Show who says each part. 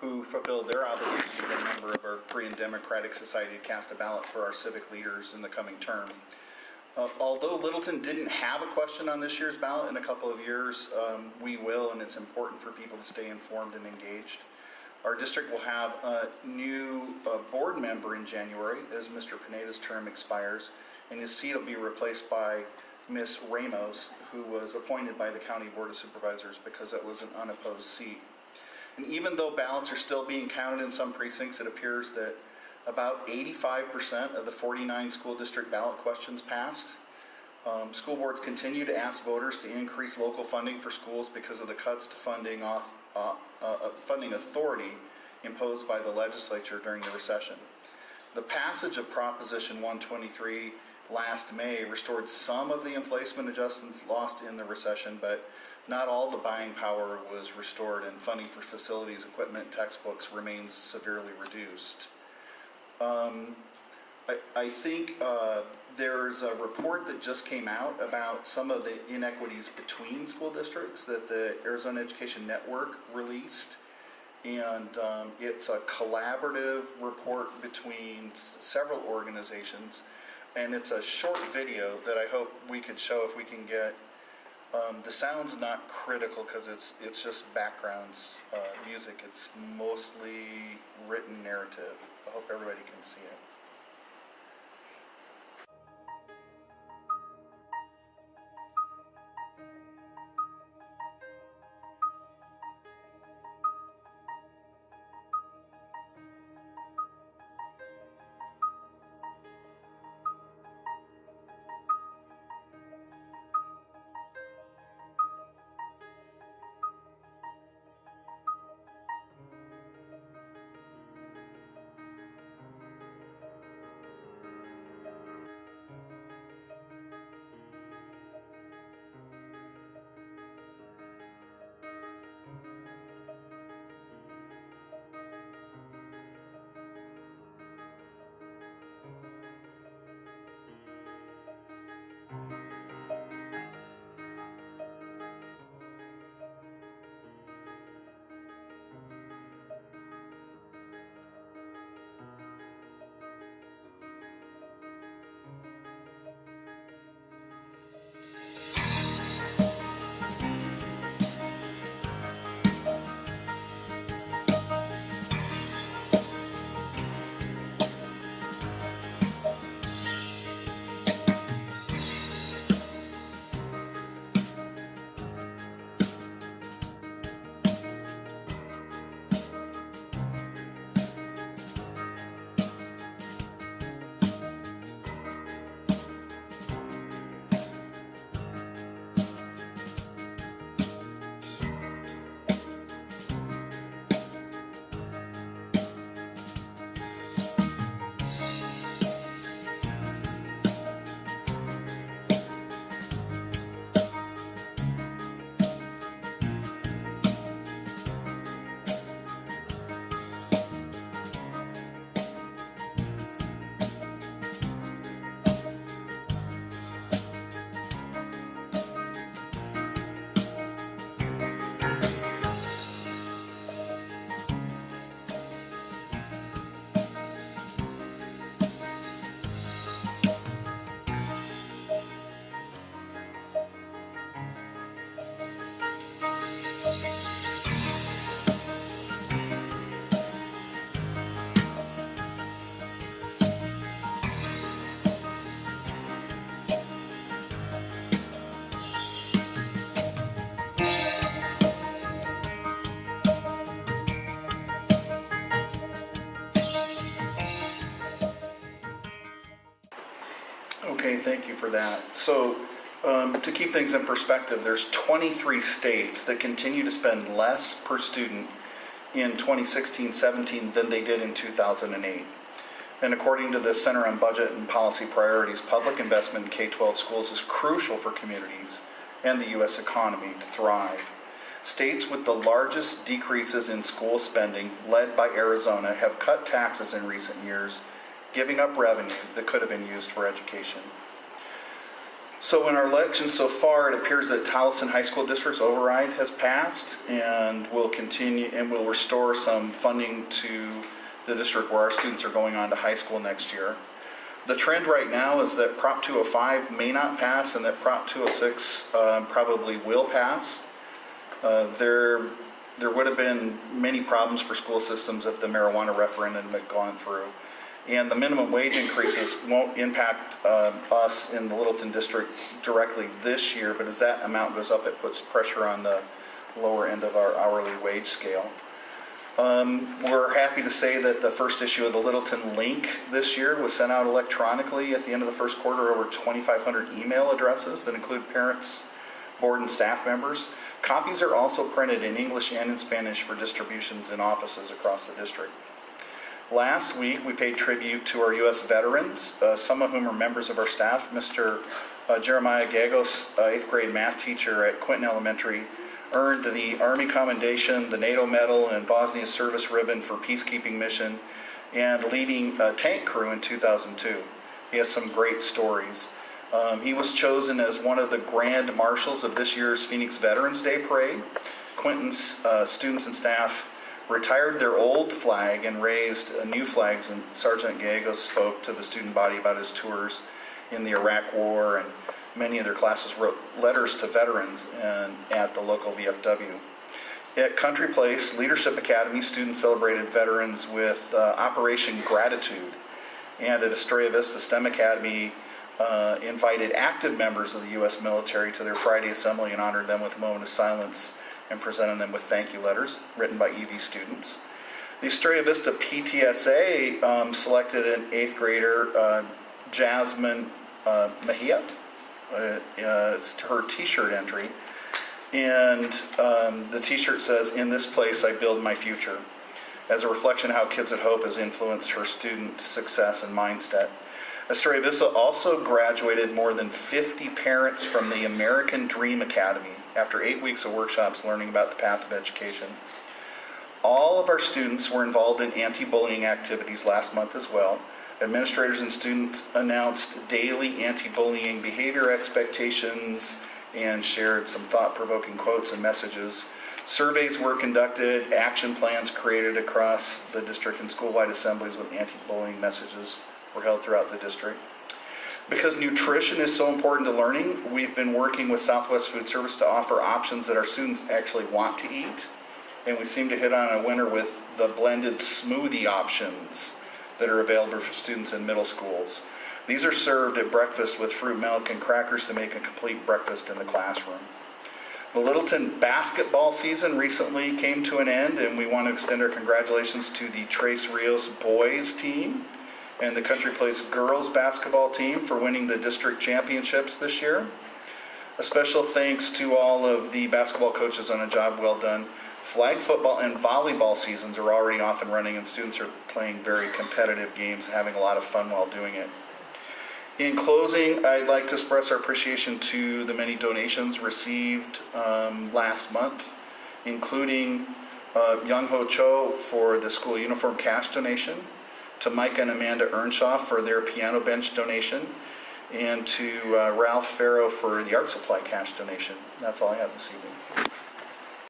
Speaker 1: who fulfilled their obligations as a member of our Korean Democratic Society to cast a ballot for our civic leaders in the coming term. Although Littleton didn't have a question on this year's ballot, in a couple of years we will, and it's important for people to stay informed and engaged. Our district will have a new board member in January as Mr. Pineda's term expires, and his seat will be replaced by Ms. Ramos, who was appointed by the County Board of Supervisors because it was an unopposed seat. And even though ballots are still being counted in some precincts, it appears that about 85% of the 49 school district ballot questions passed. School boards continue to ask voters to increase local funding for schools because of the cuts to funding authority imposed by the legislature during the recession. The passage of Proposition 123 last May restored some of the inflation adjustments lost in the recession, but not all the buying power was restored, and funding for facilities, equipment, and textbooks remains severely reduced. I think there's a report that just came out about some of the inequities between school districts that the Arizona Education Network released. And it's a collaborative report between several organizations. And it's a short video that I hope we could show if we can get. The sound's not critical because it's just background music. It's mostly written narrative. I hope everybody can see it. Okay, thank you for that. So to keep things in perspective, there's 23 states that continue to spend less per student in 2016-17 than they did in 2008. And according to the Center on Budget and Policy Priorities, public investment in K-12 schools is crucial for communities and the U.S. economy to thrive. States with the largest decreases in school spending, led by Arizona, have cut taxes in recent years, giving up revenue that could have been used for education. So in our election so far, it appears that Towson High School District's override has passed and will continue and will restore some funding to the district where our students are going on to high school next year. The trend right now is that Prop 205 may not pass and that Prop 206 probably will pass. There would have been many problems for school systems if the marijuana referendum had gone through. And the minimum wage increases won't impact us in the Littleton district directly this year, but as that amount goes up, it puts pressure on the lower end of our hourly wage scale. We're happy to say that the first issue of the Littleton Link this year was sent out electronically at the end of the first quarter, over 2,500 email addresses that include parents, board, and staff members. Copies are also printed in English and in Spanish for distributions in offices across the district. Last week, we paid tribute to our U.S. veterans, some of whom are members of our staff. Mr. Jeremiah Gagos, 8th grade math teacher at Quinton Elementary, earned the Army Commendation, the NATO Medal, and Bosnia Service Ribbon for peacekeeping mission, and leading a tank crew in 2002. He has some great stories. He was chosen as one of the grand marshals of this year's Phoenix Veterans Day Parade. Quinton's students and staff retired their old flag and raised new flags, and Sergeant Gallegos spoke to the student body about his tours in the Iraq War, and many of their classes wrote letters to veterans at the local VFW. At Country Place Leadership Academy, students celebrated veterans with Operation Gratitude, and at Estrella Vista STEM Academy invited active members of the U.S. military to their Friday assembly and honored them with a moment of silence and presented them with thank you letters written by EV students. The Estrella Vista PTSA selected an 8th grader, Jasmine Mejia. It's her t-shirt entry. And the t-shirt says, "In this place I build my future," as a reflection of how Kids at Hope has influenced her student success and mindset. Estrella Vista also graduated more than 50 parents from the American Dream Academy after 8 weeks of workshops learning about the path of education. All of our students were involved in anti-bullying activities last month as well. Administrators and students announced daily anti-bullying behavior expectations and shared some thought-provoking quotes and messages. Surveys were conducted, action plans created across the district, and school-wide assemblies with anti-bullying messages were held throughout the district. Because nutrition is so important to learning, we've been working with Southwest Food Service to offer options that our students actually want to eat. And we seem to hit on a winner with the blended smoothie options that are available for students in middle schools. These are served at breakfast with fruit, milk, and crackers to make a complete breakfast in the classroom. The Littleton basketball season recently came to an end, and we want to extend our congratulations to the Tres Rios boys team and the Country Place girls basketball team for winning the district championships this year. A special thanks to all of the basketball coaches on a job well done. Flag football and volleyball seasons are already off and running, and students are playing very competitive games and having a lot of fun while doing it. In closing, I'd like to express our appreciation to the many donations received last month, including Young Ho Cho for the school uniform cash donation, to Mike and Amanda Earnshaw for their piano bench donation, and to Ralph Farrow for the art supply cash donation. That's all I have this evening.